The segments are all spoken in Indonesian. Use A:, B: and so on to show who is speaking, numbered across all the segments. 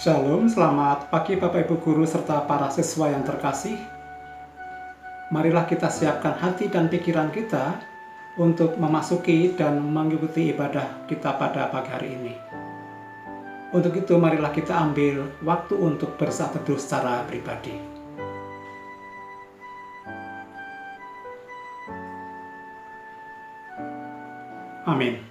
A: Shalom, selamat pagi Bapak Ibu Guru serta para siswa yang terkasih. Marilah kita siapkan hati dan pikiran kita untuk memasuki dan mengikuti ibadah kita pada pagi hari ini. Untuk itu marilah kita ambil waktu untuk bersaat teduh secara pribadi. Amin.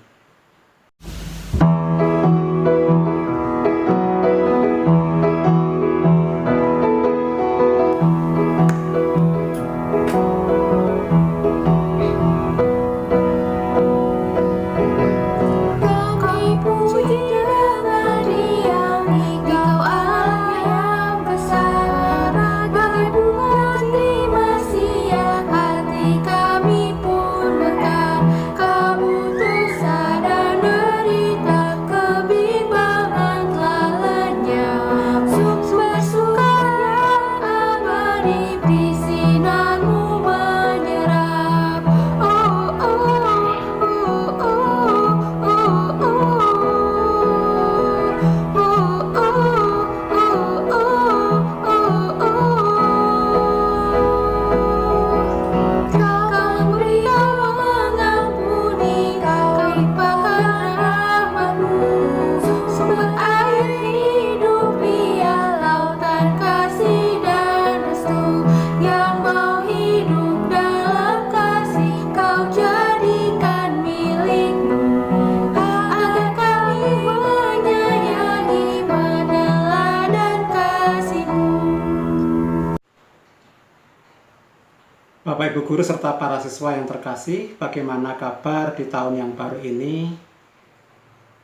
A: Bapak Ibu Guru serta para siswa yang terkasih, bagaimana kabar di tahun yang baru ini?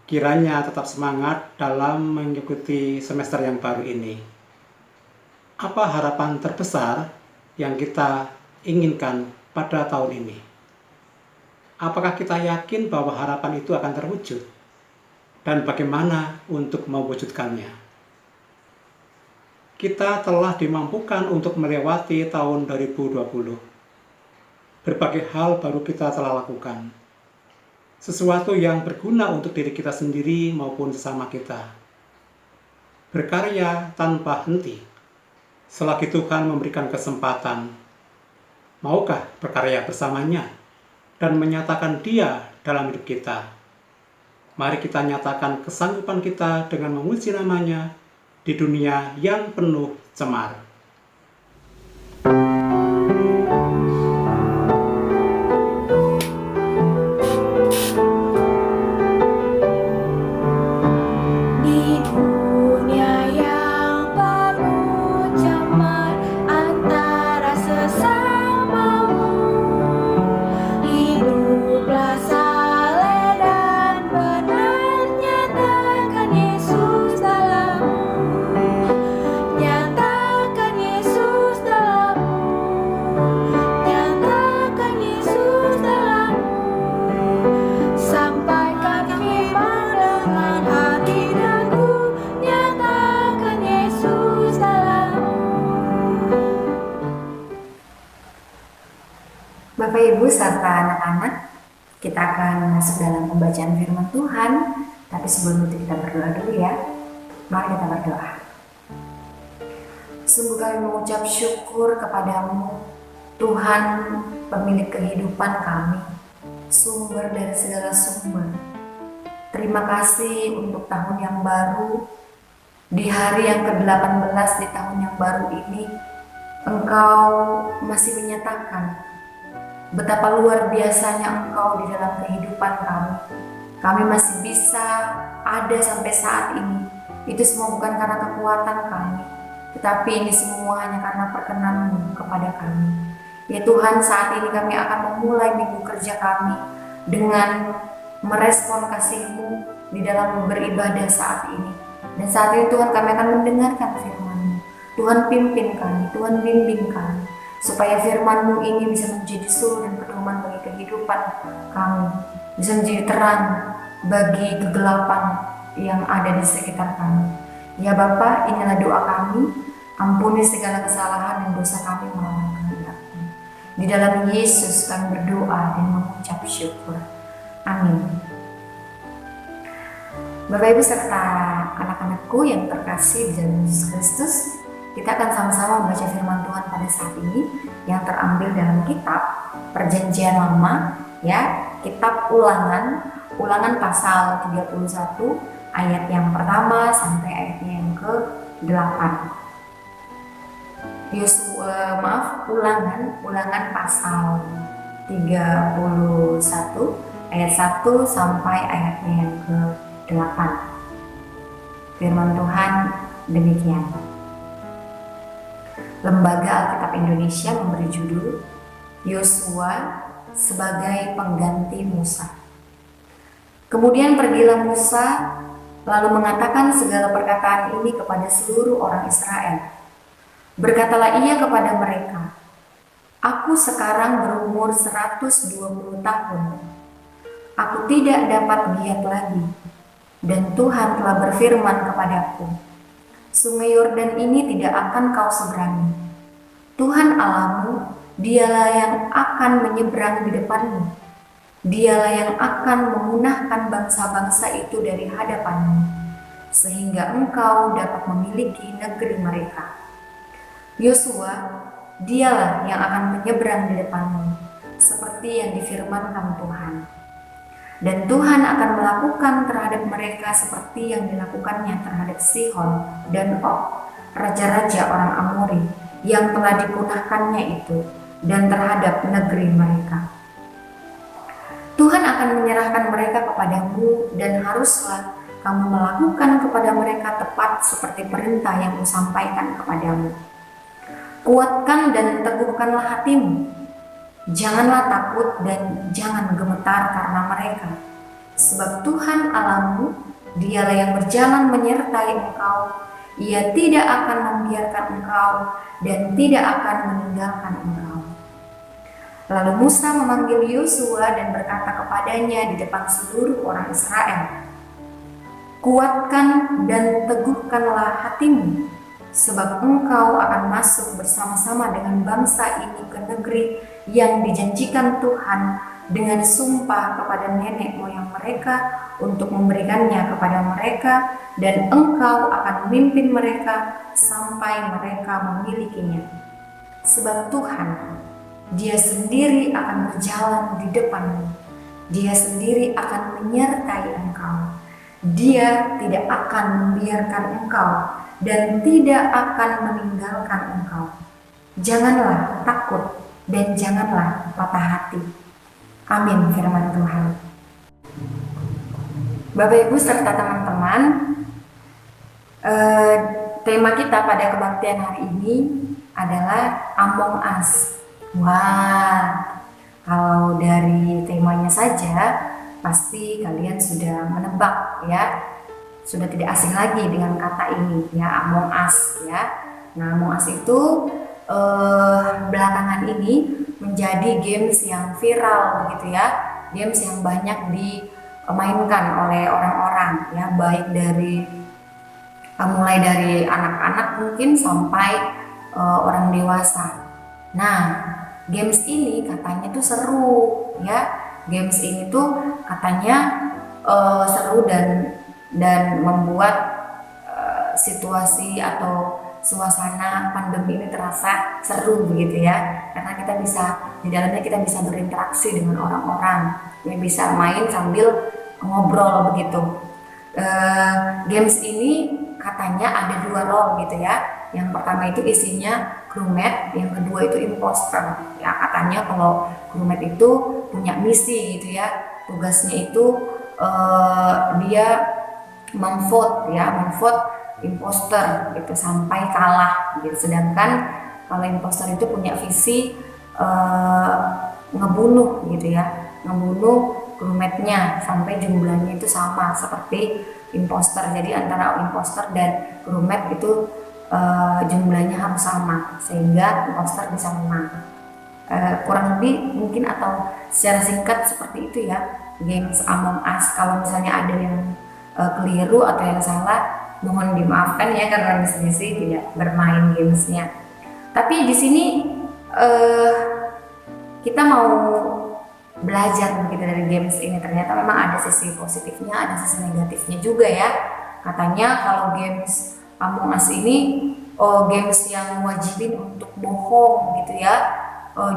A: Kiranya tetap semangat dalam mengikuti semester yang baru ini. Apa harapan terbesar yang kita inginkan pada tahun ini? Apakah kita yakin bahwa harapan itu akan terwujud? Dan bagaimana untuk mewujudkannya? Kita telah dimampukan untuk melewati tahun 2020. Berbagai hal baru kita telah lakukan. Sesuatu yang berguna untuk diri kita sendiri maupun sesama kita. Berkarya tanpa henti. Selagi Tuhan memberikan kesempatan, maukah berkarya bersamanya dan menyatakan Dia dalam hidup kita? Mari kita nyatakan kesanggupan kita dengan memuji namanya di dunia yang penuh cemar.
B: Bapak Ibu serta anak-anak, kita akan masuk dalam pembacaan firman Tuhan. Tapi sebelum itu kita berdoa dulu ya. Mari kita berdoa. Sungguh kami mengucap syukur kepadamu, Tuhan pemilik kehidupan kami, sumber dari segala sumber. Terima kasih untuk tahun yang baru. Di hari yang ke-18 di tahun yang baru ini, Engkau masih menyatakan betapa luar biasanya Engkau di dalam kehidupan kami. Kami masih bisa ada sampai saat ini. Itu semua bukan karena kekuatan kami, tetapi ini semua hanya karena perkenan-Mu kepada kami. Ya Tuhan, saat ini kami akan memulai minggu kerja kami dengan merespon kasih-Mu di dalam beribadah saat ini. Dan saat ini Tuhan, kami akan mendengarkan firman-Mu. Tuhan pimpin kami, Tuhan bimbing kami, supaya firman-Mu ini bisa menjadi suluh dan pedoman bagi kehidupan kami, bisa menjadi terang bagi kegelapan yang ada di sekitar kami. Ya Bapa, inilah doa kami, ampuni segala kesalahan dan dosa kami melawan kehendak-Mu. Di dalam Yesus kami berdoa dan mengucap syukur. Amin. Bapak Ibu serta anak-anak Anakku yang terkasih di dalam Yesus Kristus, kita akan sama-sama membaca firman Tuhan pada saat ini yang terambil dalam kitab Perjanjian Lama, ya, kitab Ulangan pasal 31 ayat yang pertama sampai ayatnya yang ke-8. Ulangan pasal 31 ayat 1 sampai ayatnya yang ke-8. Firman Tuhan demikian. Lembaga Alkitab Indonesia memberi judul Yosua sebagai pengganti Musa. Kemudian pergilah Musa lalu mengatakan segala perkataan ini kepada seluruh orang Israel. Berkatalah ia kepada mereka, "Aku sekarang berumur 120 tahun. Aku tidak dapat giat lagi. Dan Tuhan telah berfirman kepadaku, Sungai Yordan ini tidak akan kau seberangi. Tuhan Allahmu, dialah yang akan menyeberang di depanmu. Dialah yang akan memunahkan bangsa-bangsa itu dari hadapanmu, sehingga engkau dapat memiliki negeri mereka. Yosua, dialah yang akan menyeberang di depanmu, seperti yang difirmankan Tuhan. Dan Tuhan akan melakukan terhadap mereka seperti yang dilakukannya terhadap Sihon dan Og, raja-raja orang Amori, yang telah dipunahkannya itu, dan terhadap negeri mereka. Tuhan akan menyerahkan mereka kepadamu, dan haruslah kamu melakukan kepada mereka tepat seperti perintah yang kusampaikan kepadamu. Kuatkan dan teguhkanlah hatimu. Janganlah takut dan jangan gemetar karena mereka, sebab Tuhan Allahmu, dialah yang berjalan menyertai engkau. Ia tidak akan membiarkan engkau dan tidak akan meninggalkan engkau. Lalu Musa memanggil Yosua dan berkata kepadanya di depan seluruh orang Israel, "Kuatkan dan teguhkanlah hatimu, sebab engkau akan masuk bersama-sama dengan bangsa ini ke negeri yang dijanjikan Tuhan dengan sumpah kepada nenek moyang mereka untuk memberikannya kepada mereka, dan engkau akan memimpin mereka sampai mereka memilikinya. Sebab Tuhan, Dia sendiri akan berjalan di depanmu. Dia sendiri akan menyertai engkau. Dia tidak akan membiarkan engkau dan tidak akan meninggalkan engkau. Janganlah takut dan janganlah patah hati." Amin, firman Tuhan. Bapak Ibu serta teman-teman, tema kita pada kebaktian hari ini adalah Among Us. Wah, kalau dari temanya saja pasti kalian sudah menebak ya, sudah tidak asing lagi dengan kata ini ya, Among Us ya. Nah, Among Us itu belakangan ini menjadi games yang viral begitu ya, games yang banyak dimainkan oleh orang-orang ya, baik dari mulai dari anak-anak mungkin sampai orang dewasa. Nah, games ini katanya tuh seru ya, games ini tuh katanya seru dan membuat situasi atau suasana pandemi ini terasa seru begitu ya, karena kita bisa di dalamnya kita bisa berinteraksi dengan orang-orang, ya bisa main sambil ngobrol begitu. Games ini katanya ada 2 role gitu ya. Yang pertama itu isinya crewmate, yang kedua itu imposter. Ya katanya kalau crewmate itu punya misi gitu ya, tugasnya itu dia memvote imposter gitu sampai kalah gitu. Sedangkan kalau imposter itu punya visi ngebunuh gitu ya, ngebunuh crewmate-nya sampai jumlahnya itu sama seperti imposter. Jadi antara imposter dan crewmate itu jumlahnya harus sama sehingga imposter bisa menang. Kurang lebih mungkin atau secara singkat seperti itu ya games Among Us. Kalau misalnya ada yang keliru atau yang salah, mohon dimaafkan ya, karena Misi tidak bermain gamesnya. Tapi di sini kita mau belajar begitu dari games ini. Ternyata memang ada sisi positifnya, ada sisi negatifnya juga ya. Katanya kalau games Among Us ini games yang wajibin untuk bohong gitu ya.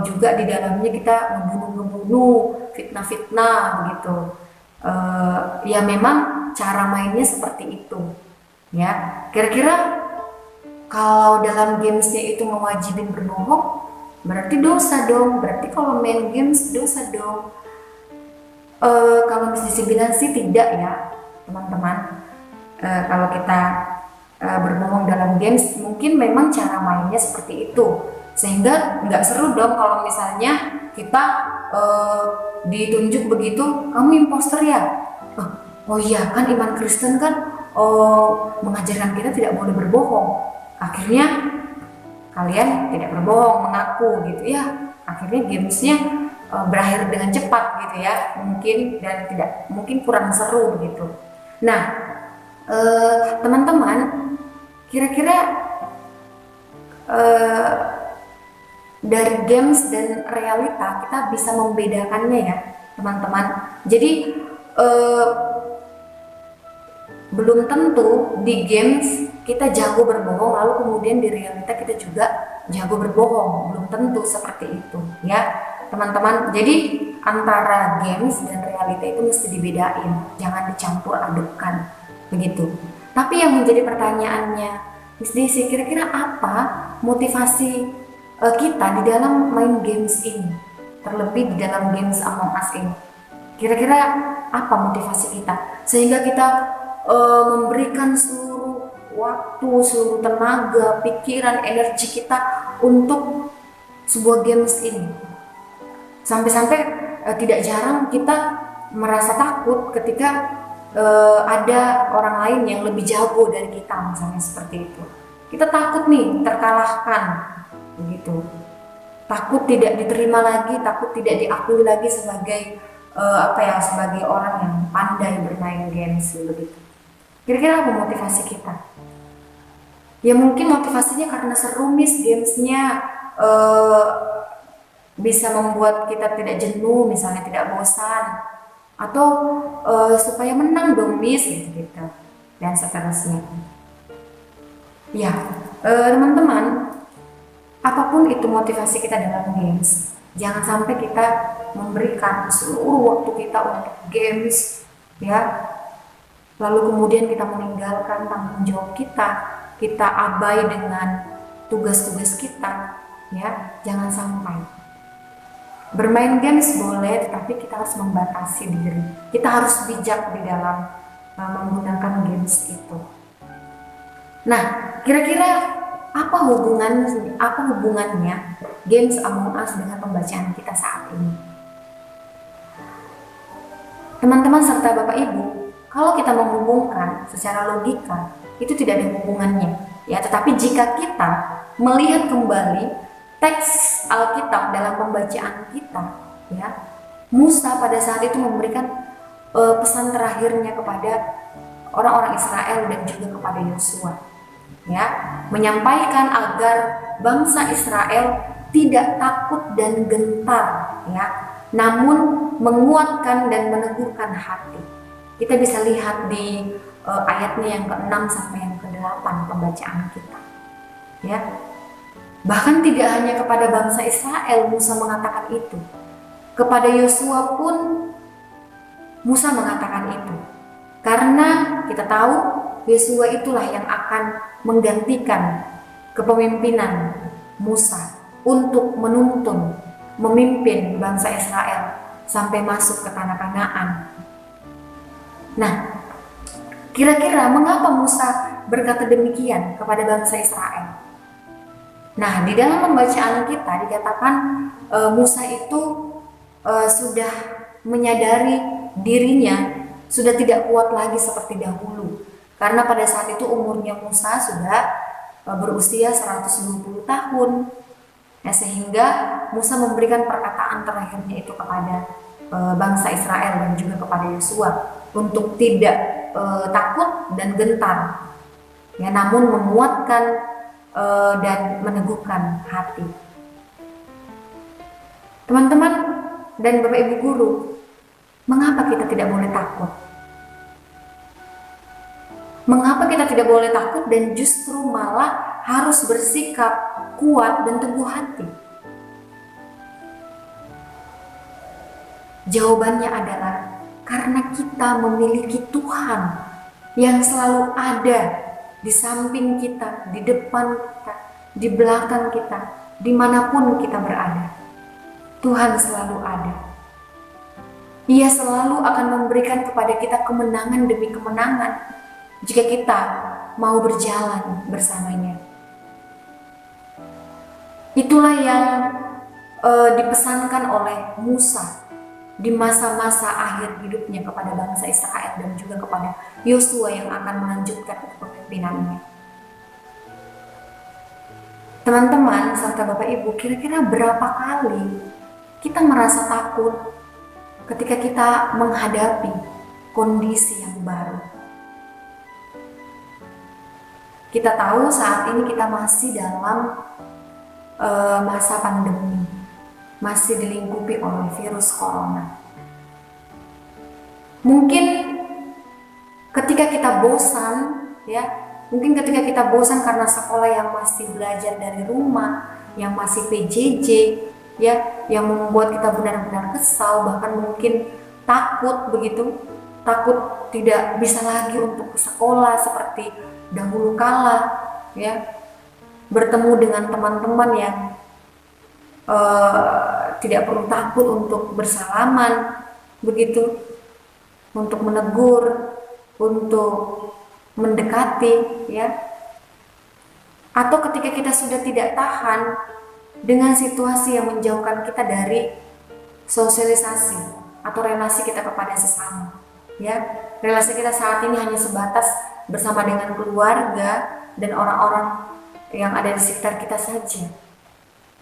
B: Juga di dalamnya kita ngebunuh, fitnah-fitnah begitu. Ya memang cara mainnya seperti itu. Ya, kira-kira kalau dalam gamesnya itu mewajibin berbohong, berarti dosa dong. Berarti kalau main games dosa dong. Kalau bisa dibilang sih tidak ya, teman-teman. Kalau kita berbohong dalam games, mungkin memang cara mainnya seperti itu, sehingga nggak seru dong kalau misalnya kita ditunjuk begitu, kamu imposter ya. Oh iya kan, iman Kristen kan mengajarkan kita tidak boleh berbohong. Akhirnya kalian tidak berbohong, mengaku gitu ya. Akhirnya gamesnya berakhir dengan cepat gitu ya, mungkin, dan tidak mungkin kurang seru gitu. Nah, teman-teman, kira-kira dari games dan realita kita bisa membedakannya ya, teman-teman. Jadi belum tentu di games kita jago berbohong lalu kemudian di realita kita juga jago berbohong, belum tentu seperti itu ya, teman-teman. Jadi antara games dan realita itu mesti dibedain, jangan dicampur adukkan begitu. Tapi yang menjadi pertanyaannya, Miss Desi, kira-kira apa motivasi kita di dalam main games ini, terlebih di dalam games Among Us ini? Kira-kira apa motivasi kita sehingga kita memberikan seluruh waktu, seluruh tenaga, pikiran, energi kita untuk sebuah games ini? Sampai-sampai tidak jarang kita merasa takut ketika ada orang lain yang lebih jago dari kita, misalnya seperti itu. Kita takut nih terkalahkan, begitu. Takut tidak diterima lagi, takut tidak diakui lagi sebagai sebagai orang yang pandai bermain games begitu. Kira-kira apa motivasi kita? Ya mungkin motivasinya karena seru Miss, gamesnya bisa membuat kita tidak jenuh, misalnya tidak bosan, atau supaya menang dong Miss gitu, dan seterusnya. Ya, teman-teman, apapun itu motivasi kita dalam games, jangan sampai kita memberikan seluruh waktu kita untuk games ya, lalu kemudian kita meninggalkan tanggung jawab kita abai dengan tugas-tugas kita ya. Jangan sampai. Bermain games boleh, tetapi kita harus membatasi diri. Kita harus bijak di dalam menggunakan games itu. Nah, kira-kira apa hubungannya games Among Us dengan pembacaan kita saat ini? Teman-teman serta Bapak Ibu, kalau kita menghubungkan secara logika, itu tidak ada hubungannya. Ya, tetapi jika kita melihat kembali teks Alkitab dalam pembacaan kita, ya, Musa pada saat itu memberikan pesan terakhirnya kepada orang-orang Israel dan juga kepada Yosua, ya, menyampaikan agar bangsa Israel tidak takut dan gentar, ya, namun menguatkan dan meneguhkan hati. Kita bisa lihat di ayatnya yang ke-6 sampai yang ke-8 pembacaan kita, ya. Bahkan tidak hanya kepada bangsa Israel Musa mengatakan itu, kepada Yosua pun Musa mengatakan itu. Karena kita tahu Yosua itulah yang akan menggantikan kepemimpinan Musa untuk menuntun, memimpin bangsa Israel sampai masuk ke tanah Kanaan. Nah, kira-kira mengapa Musa berkata demikian kepada bangsa Israel? Nah, di dalam pembacaan kita dikatakan Musa itu sudah menyadari dirinya sudah tidak kuat lagi seperti dahulu. Karena pada saat itu umurnya Musa sudah berusia 120 tahun. Ya, sehingga Musa memberikan perkataan terakhirnya itu kepada bangsa Israel dan juga kepada Yosua untuk tidak takut dan gentar, ya, namun menguatkan dan meneguhkan hati. Teman-teman dan Bapak Ibu guru, mengapa kita tidak boleh takut? Mengapa kita tidak boleh takut dan justru malah harus bersikap kuat dan teguh hati? Jawabannya adalah karena kita memiliki Tuhan yang selalu ada di samping kita, di depan kita, di belakang kita, dimanapun kita berada. Tuhan selalu ada. Ia selalu akan memberikan kepada kita kemenangan demi kemenangan jika kita mau berjalan bersamanya. Itulah yang dipesankan oleh Musa di masa-masa akhir hidupnya kepada bangsa Israel dan juga kepada Yosua yang akan melanjutkan kepemimpinannya. Teman-teman serta Bapak Ibu, kira-kira berapa kali kita merasa takut ketika kita menghadapi kondisi yang baru? Kita tahu saat ini kita masih dalam masa pandemi, masih dilingkupi oleh virus corona. Mungkin ketika kita bosan, mungkin ketika kita bosan karena sekolah yang masih belajar dari rumah, yang masih PJJ, yang membuat kita benar-benar kesal, bahkan mungkin takut takut tidak bisa lagi untuk ke sekolah seperti dahulu kala, bertemu dengan teman-teman yang tidak perlu takut untuk bersalaman, untuk menegur, untuk mendekati, atau ketika kita sudah tidak tahan dengan situasi yang menjauhkan kita dari sosialisasi atau relasi kita kepada sesama, relasi kita saat ini hanya sebatas bersama dengan keluarga dan orang-orang yang ada di sekitar kita saja.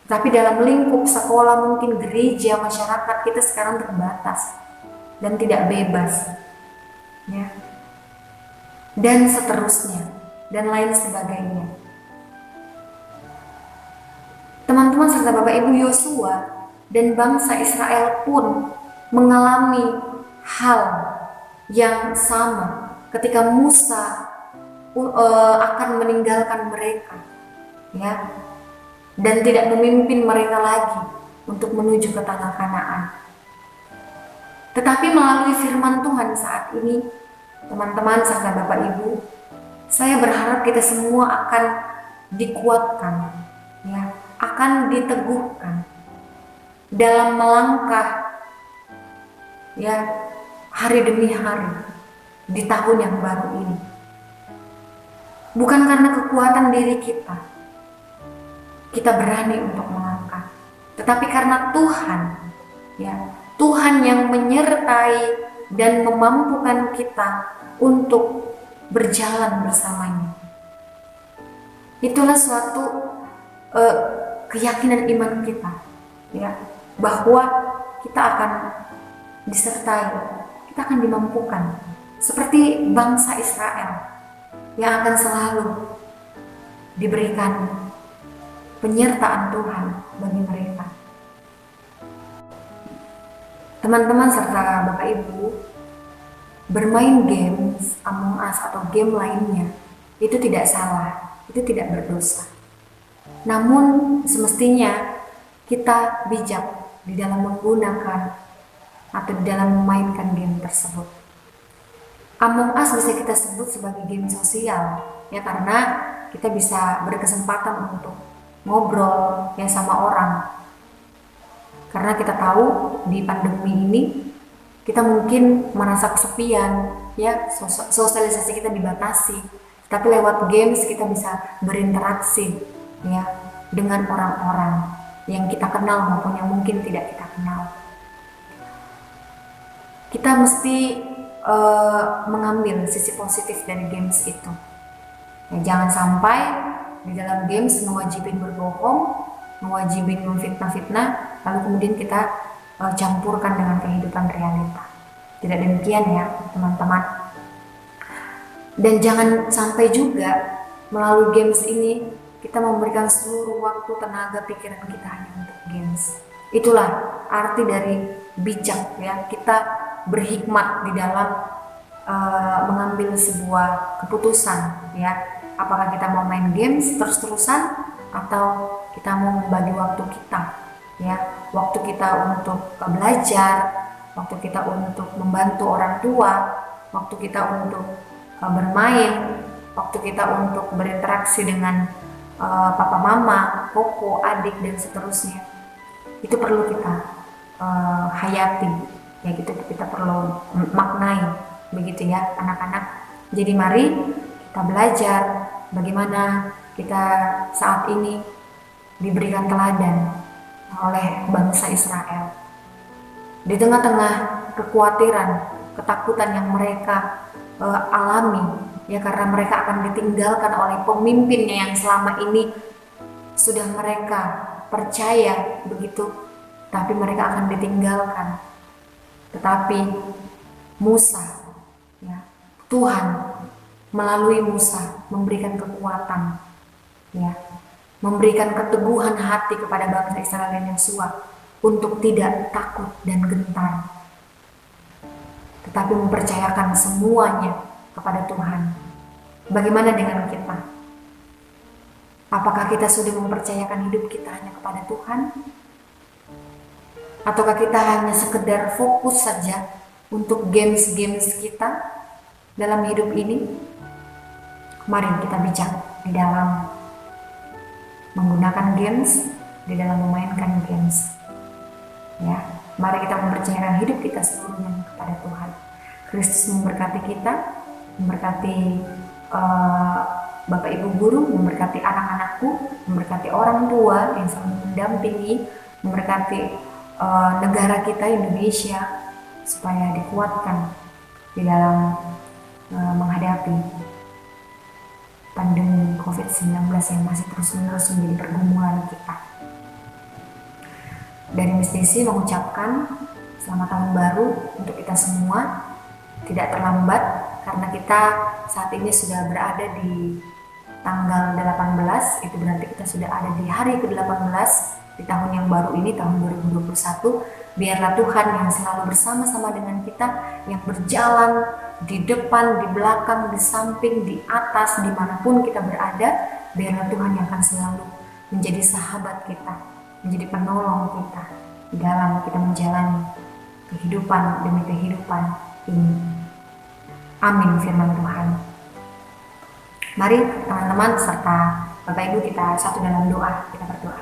B: Tapi dalam lingkup sekolah, mungkin gereja, masyarakat, kita sekarang terbatas dan tidak bebas, dan seterusnya, dan lain sebagainya. Teman-teman serta Bapak Ibu, Yosua dan bangsa Israel pun mengalami hal yang sama ketika Musa akan meninggalkan mereka, dan tidak memimpin mereka lagi untuk menuju ke tanah Kanaan. Tetapi melalui firman Tuhan saat ini, teman-teman serta Bapak Ibu, saya berharap kita semua akan dikuatkan, akan diteguhkan dalam melangkah, hari demi hari di tahun yang baru ini. Bukan karena kekuatan diri kita berani untuk melangkah, tetapi karena Tuhan, Tuhan yang menyertai dan memampukan kita untuk berjalan bersamanya. Itulah suatu keyakinan iman kita, bahwa kita akan disertai, kita akan dimampukan seperti bangsa Israel yang akan selalu diberikan penyertaan Tuhan bagi mereka. Teman-teman serta Bapak Ibu, bermain games Among Us atau game lainnya itu tidak salah, itu tidak berdosa. Namun semestinya kita bijak di dalam menggunakan atau di dalam memainkan game tersebut. Among Us bisa kita sebut sebagai game sosial, karena kita bisa berkesempatan untuk ngobrol sama orang. Karena kita tahu di pandemi ini kita mungkin merasa kesepian, sosialisasi kita dibatasi. Tapi lewat games kita bisa berinteraksi, dengan orang-orang yang kita kenal maupun yang mungkin tidak kita kenal. Kita mesti mengambil sisi positif dari games itu. Jangan sampai di dalam games mewajibin berbohong, mewajibin memfitnah-fitnah, lalu kemudian kita campurkan dengan kehidupan realita. Tidak demikian teman-teman. Dan jangan sampai juga melalui games ini kita memberikan seluruh waktu, tenaga, pikiran kita hanya untuk games. Itulah arti dari bijak, kita berhikmat di dalam mengambil sebuah keputusan, ya. Apakah kita mau main games terus-terusan atau kita mau membagi waktu kita, ya. Waktu kita untuk belajar, waktu kita untuk membantu orang tua, waktu kita untuk bermain, waktu kita untuk berinteraksi dengan papa mama, koko, adik, dan seterusnya. Itu perlu kita hayati, ya gitu, kita perlu maknai, begitu ya anak-anak. Jadi mari kita belajar bagaimana kita saat ini diberikan teladan oleh bangsa Israel. Di tengah-tengah kekhawatiran, ketakutan yang mereka alami, ya, karena mereka akan ditinggalkan oleh pemimpinnya yang selama ini sudah mereka percaya, begitu, tapi mereka akan ditinggalkan. Tetapi Musa, ya, Tuhan melalui Musa memberikan kekuatan, ya, memberikan keteguhan hati kepada bangsa Israel dan Yosua untuk tidak takut dan gentar, tetapi mempercayakan semuanya kepada Tuhan. Bagaimana dengan kita? Apakah kita sudah mempercayakan hidup kita hanya kepada Tuhan? Ataukah kita hanya sekedar fokus saja untuk games-games kita dalam hidup ini? Mari kita bijak di dalam menggunakan games, di dalam memainkan games. Ya, mari kita mempercayakan hidup kita seluruhnya kepada Tuhan. Kristus memberkati kita, memberkati Bapak Ibu guru, memberkati anak-anakku, memberkati orang tua yang selalu mendampingi, memberkati negara kita Indonesia supaya dikuatkan di dalam menghadapi pandemi COVID-19 yang masih terus-menerus menjadi pergumulan kita. Dari Miss Desi mengucapkan selamat tahun baru untuk kita semua. Tidak terlambat karena kita saat ini sudah berada di tanggal 18, itu berarti kita sudah ada di hari ke-18 di tahun yang baru ini, tahun 2021. Biarlah Tuhan yang selalu bersama-sama dengan kita, yang berjalan di depan, di belakang, di samping, di atas, dimanapun kita berada, biarlah Tuhan yang akan selalu menjadi sahabat kita, menjadi penolong kita di dalam kita menjalani kehidupan demi kehidupan ini. Amin firman Tuhan. Mari teman-teman serta Bapak Ibu kita satu dalam doa, kita berdoa.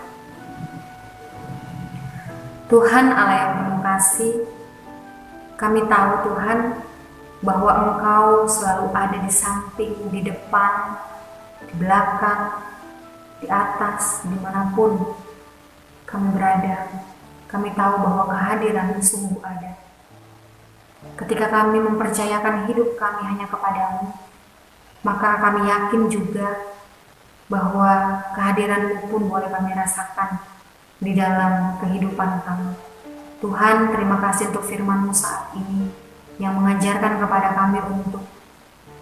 B: Tuhan Allah yang penuh kasih, kami tahu Tuhan bahwa Engkau selalu ada di samping, di depan, di belakang, di atas, dimanapun kami berada. Kami tahu bahwa kehadiran-Mu sungguh ada. Ketika kami mempercayakan hidup kami hanya kepadamu, maka kami yakin juga bahwa kehadiran-Mu pun boleh kami rasakan di dalam kehidupan kami. Tuhan, terima kasih untuk firman-Mu saat ini yang mengajarkan kepada kami untuk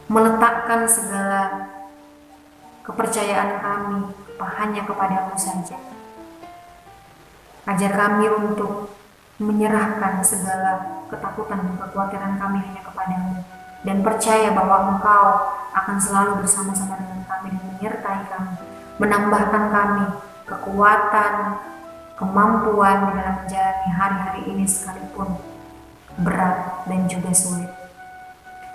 B: meletakkan segala kepercayaan kami hanya kepadamu saja. Ajar kami untuk menyerahkan segala ketakutan dan kekhawatiran kami hanya kepadamu, dan percaya bahwa Engkau akan selalu bersama-sama dengan kami dan menyertai kami, menambahkan kami kekuatan, kemampuan di dalam menjalani hari-hari ini sekalipun berat dan juga sulit.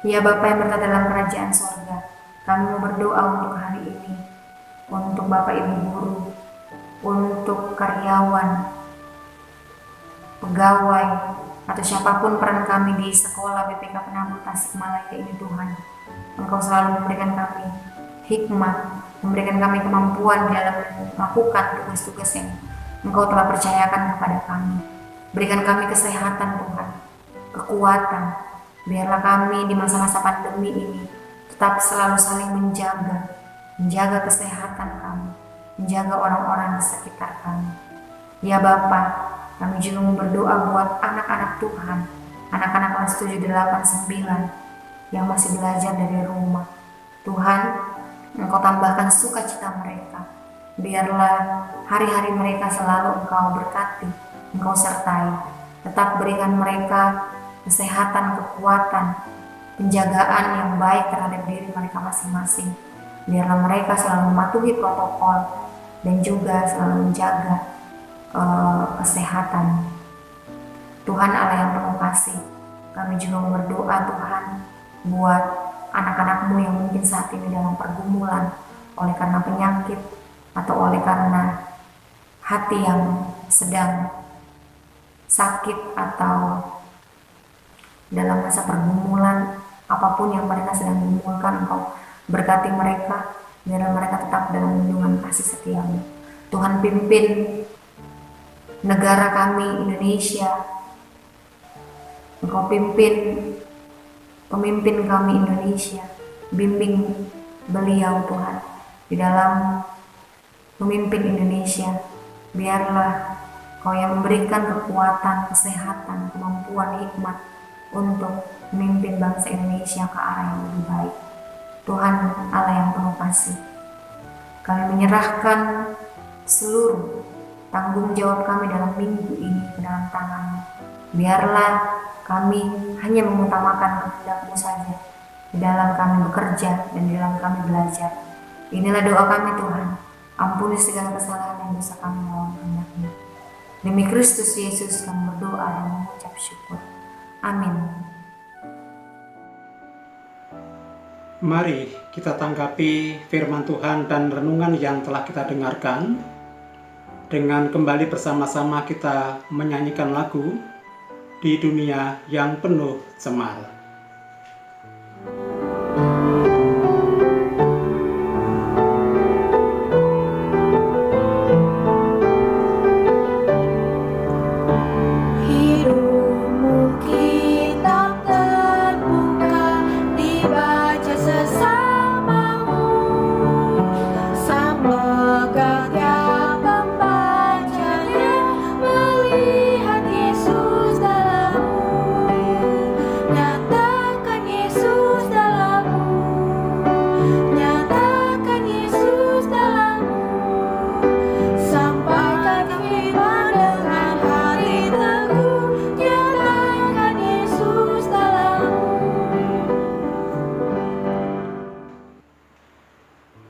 B: Ya Bapa yang berada dalam kerajaan sorga, kami mau berdoa untuk hari ini, untuk Bapak Ibu guru, untuk karyawan, pegawai, atau siapapun peran kami di sekolah BPK Penabur Tasikmalaya ini Tuhan. Engkau selalu memberikan kami hikmat, memberikan kami kemampuan dalam melakukan tugas-tugas yang Engkau telah percayakan kepada kami. Berikan kami kesehatan Tuhan, kekuatan. Biarlah kami di masa-masa pandemi ini tetap selalu saling menjaga kesehatan kami, menjaga orang-orang di sekitar kami. Ya Bapa, kami juga berdoa buat anak-anak Tuhan, anak-anak kelas 7, 8, 9 yang masih belajar dari rumah. Tuhan, Engkau tambahkan sukacita mereka. Biarlah hari-hari mereka selalu Engkau berkati, Engkau sertai. Tetap berikan mereka kesehatan, kekuatan, penjagaan yang baik terhadap diri mereka masing-masing. Biarlah mereka selalu mematuhi protokol dan juga selalu menjaga kesehatan. Tuhan Allah yang penuh kasih, kami juga berdoa Tuhan buat anak-anak-Mu yang mungkin saat ini dalam pergumulan oleh karena penyakit atau oleh karena hati yang sedang sakit atau dalam masa pergumulan, apapun yang mereka sedang gumulkan, Engkau berkati mereka, biar mereka tetap dalam lindungan kasih setia-Mu. Tuhan pimpin negara kami Indonesia, Engkau pimpin pemimpin kami Indonesia, bimbing beliau Tuhan di dalam memimpin Indonesia. Biarlah Kau yang memberikan kekuatan, kesehatan, kemampuan, hikmat untuk memimpin bangsa Indonesia ke arah yang lebih baik. Tuhan Allah yang penuh kasih, kami menyerahkan seluruh tanggung jawab kami dalam minggu ini ke dalam tangan-Mu. Biarlah kami hanya mengutamakan kehendak-Mu saja di dalam kami bekerja dan di dalam kami belajar. Inilah doa kami Tuhan, ampuni segala kesalahan dan dosa kami melawan kehendak-Mu. Demi Kristus Yesus kami berdoa dan mengucap syukur. Amin.
A: Mari kita tanggapi firman Tuhan dan renungan yang telah kita dengarkan dengan kembali bersama-sama kita menyanyikan lagu Di Dunia yang Penuh Cemar.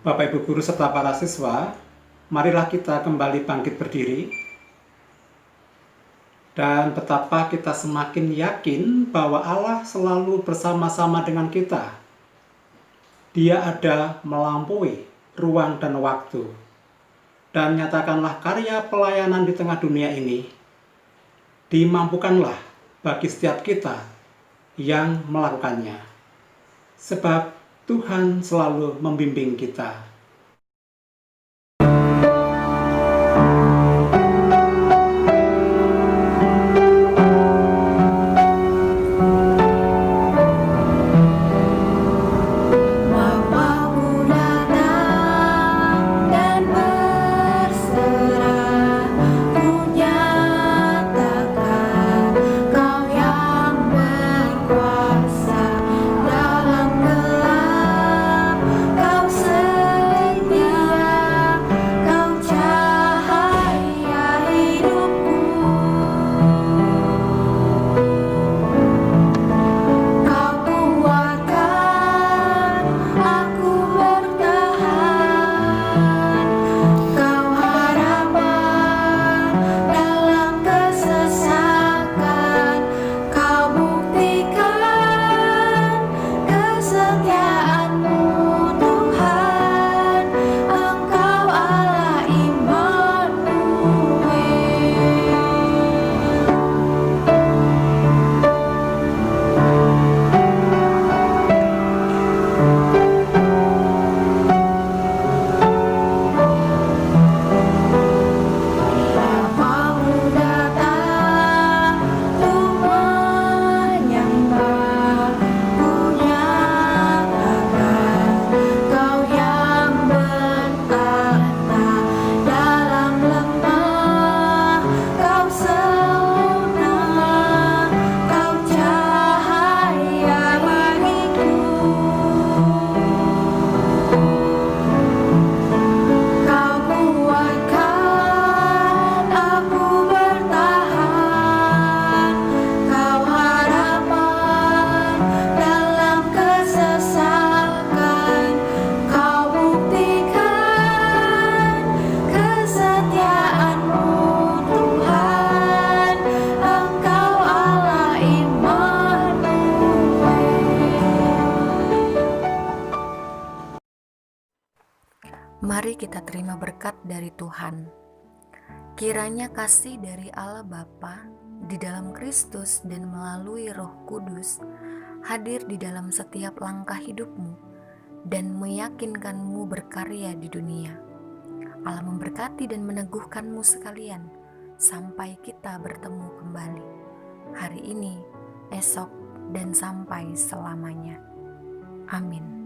A: Bapak Ibu Guru serta para siswa, marilah kita kembali bangkit berdiri dan betapa kita semakin yakin bahwa Allah selalu bersama-sama dengan kita. Dia ada melampaui ruang dan waktu, dan nyatakanlah karya pelayanan di tengah dunia ini dimampukanlah bagi setiap kita yang melakukannya, sebab Tuhan selalu membimbing kita.
C: Kau
B: Mari kita terima berkat dari Tuhan. Kiranya kasih dari Allah Bapa di dalam Kristus dan melalui Roh Kudus hadir di dalam setiap langkah hidupmu dan meyakinkanmu berkarya di dunia. Allah memberkati dan meneguhkanmu sekalian sampai kita bertemu kembali hari ini, esok, dan sampai selamanya. Amin.